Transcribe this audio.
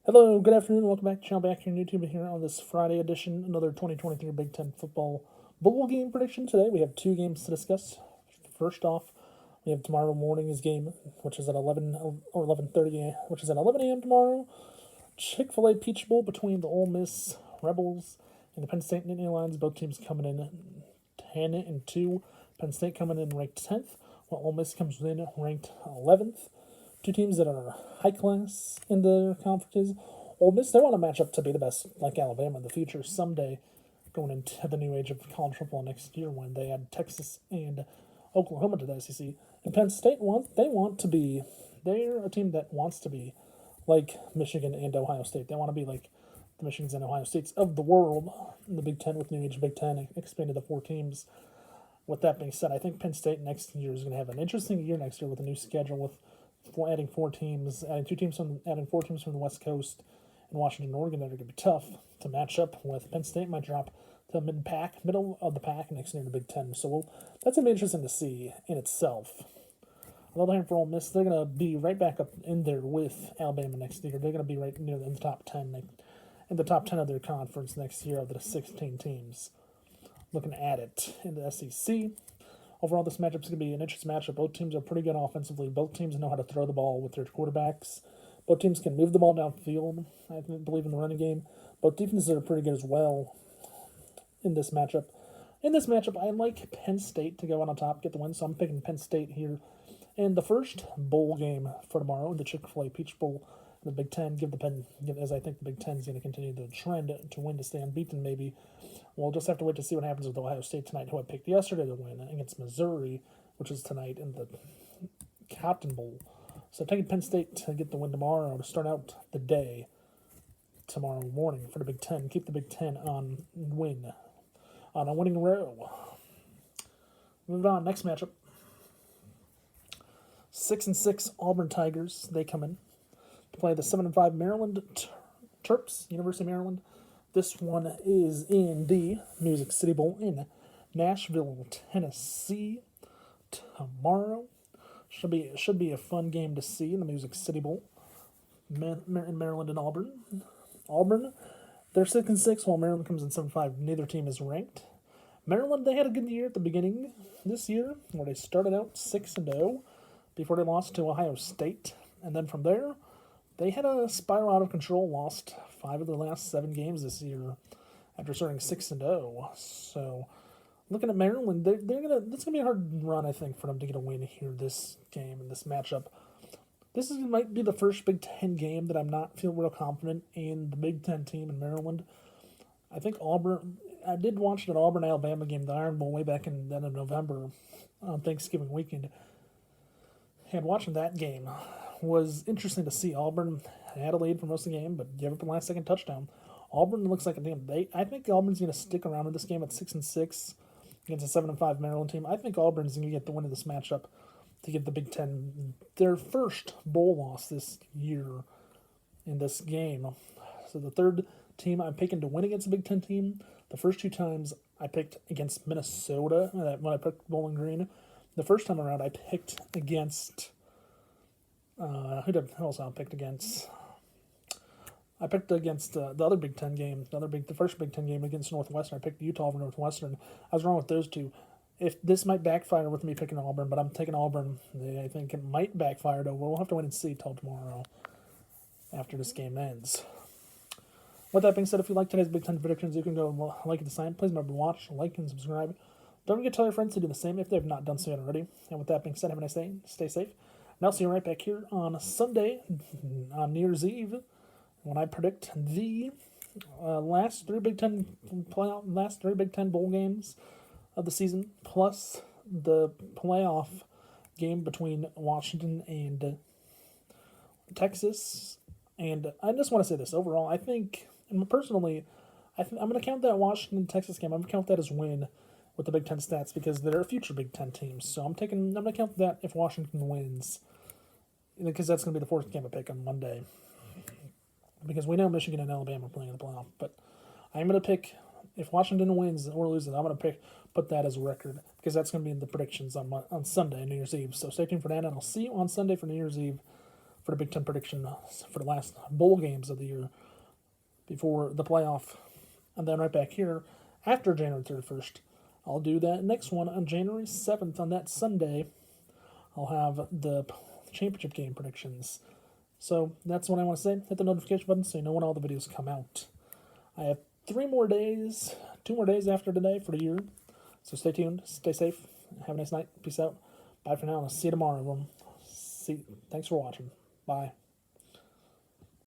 Hello, good afternoon, welcome back to Channel Back here on YouTube here on this Friday edition, another 2023 Big Ten football bowl game prediction. Today we have two games to discuss. First off, we have tomorrow morning's game, which is at 11 or 11:30, which is at 11 a.m. tomorrow. Chick-fil-A Peach Bowl between the Ole Miss Rebels and the Penn State Nittany Lions. Both teams coming in 10-2. Penn State coming in ranked 10th, while Ole Miss comes in ranked 11th. Two teams that are high class in their conferences. Ole Miss, they want to match up to be the best, like Alabama in the future someday, going into the new age of college football next year when they add Texas and Oklahoma to the SEC. And Penn State want to be, they're a team that wants to be like Michigan and Ohio State. They want to be like the Michigans and Ohio States of the world in the Big Ten with New Age Big Ten expanded to four teams. With that being said, I think Penn State next year is going to have an interesting year next year with a new schedule with adding four teams, adding four teams from the West Coast, and Washington and Oregon that are going to be tough to match up with. Penn State might drop to middle of the pack next year in the Big Ten. So that's going to be interesting to see in itself. On the other hand, for Ole Miss, they're going to be right back up in there with Alabama next year. They're going to be right near in the top 10, in the top 10 of their conference next year of the 16 teams. Looking at it in the SEC, overall, this matchup is going to be an interesting matchup. Both teams are pretty good offensively. Both teams know how to throw the ball with their quarterbacks. Both teams can move the ball downfield. I believe in the running game. Both defenses are pretty good as well in this matchup. In this matchup, I like Penn State to go on top, get the win, so I'm picking Penn State here. And the first bowl game for tomorrow, the Chick-fil-A Peach Bowl, the Big Ten, as I think the Big Ten is going to continue the trend to win to stay unbeaten, maybe. We'll just have to wait to see what happens with Ohio State tonight, who I picked yesterday to win against Missouri, which is tonight in the Cotton Bowl. So I'm taking Penn State to get the win tomorrow to start out the day tomorrow morning for the Big Ten. Keep the Big Ten on a winning row. Moving on, next matchup. 6-6 Auburn Tigers. They come in to play the 7-5 Maryland Terps, University of Maryland. This one is in the Music City Bowl in Nashville, Tennessee tomorrow. Should be a fun game to see in the Music City Bowl. In Maryland and Auburn. Auburn, they're 6-6 while Maryland comes in 7-5. Neither team is ranked. Maryland, they had a good year at the beginning this year where they started out 6-0 before they lost to Ohio State. And then from there, they had a spiral out of control, lost 5 of their last 7 games this year after starting 6-0. So, looking at Maryland, that's gonna be a hard run, I think, for them to get a win here this game in this matchup. Might be the first Big Ten game that I'm not feel real confident in the Big Ten team in Maryland. I think Auburn. I did watch that Auburn Alabama game, the Iron Bowl, way back in the end of November on Thanksgiving weekend. And watching that game was interesting to see. Auburn had a lead for most of the game, but gave up a last-second touchdown. Auburn looks like a team. I think Auburn's going to stick around in this game at 6-6 against a 7-5 Maryland team. I think Auburn's going to get the win of this matchup to give the Big Ten their first bowl loss this year in this game. So the third team I'm picking to win against the Big Ten team. The first 2 times I picked against Minnesota when I picked Bowling Green. The first time around I picked against who else I picked against? I picked against the other Big Ten game, the first Big Ten game against Northwestern. I picked Utah over Northwestern. I was wrong with those two. If this might backfire with me picking Auburn, but I'm taking Auburn. I think it might backfire though. We'll have to wait and see till tomorrow after this game ends. With that being said, if you like today's Big Ten predictions, you can go like the sign. Please remember to watch, like, and subscribe. Don't forget to tell your friends to do the same if they have not done so yet already. And with that being said, have a nice day. Stay safe. And I'll see you right back here on Sunday, on New Year's Eve, when I predict the last three Big Ten bowl games of the season, plus the playoff game between Washington and Texas. And I just want to say this overall. I think, and personally, I'm going to count that Washington Texas game. I'm going to count that as win with the Big Ten stats because they're future Big Ten teams. So I'm going to count that if Washington wins, because that's going to be the fourth game I pick on Monday. Because we know Michigan and Alabama are playing in the playoff, but I'm going to pick if Washington wins or loses. I'm going to put that as a record because that's going to be in the predictions on Sunday, New Year's Eve. So stay tuned for that, and I'll see you on Sunday for New Year's Eve for the Big Ten prediction for the last bowl games of the year before the playoff. And then right back here after January 31st, I'll do that next one on January 7th on that Sunday. I'll have the championship game predictions. So that's what I want to say. Hit the notification button so you know when all the videos come out. I have 2 more days after today for the year. So stay tuned, stay safe, have a nice night. Peace out. Bye for now. I'll see you tomorrow, everyone. Thanks for watching. Bye.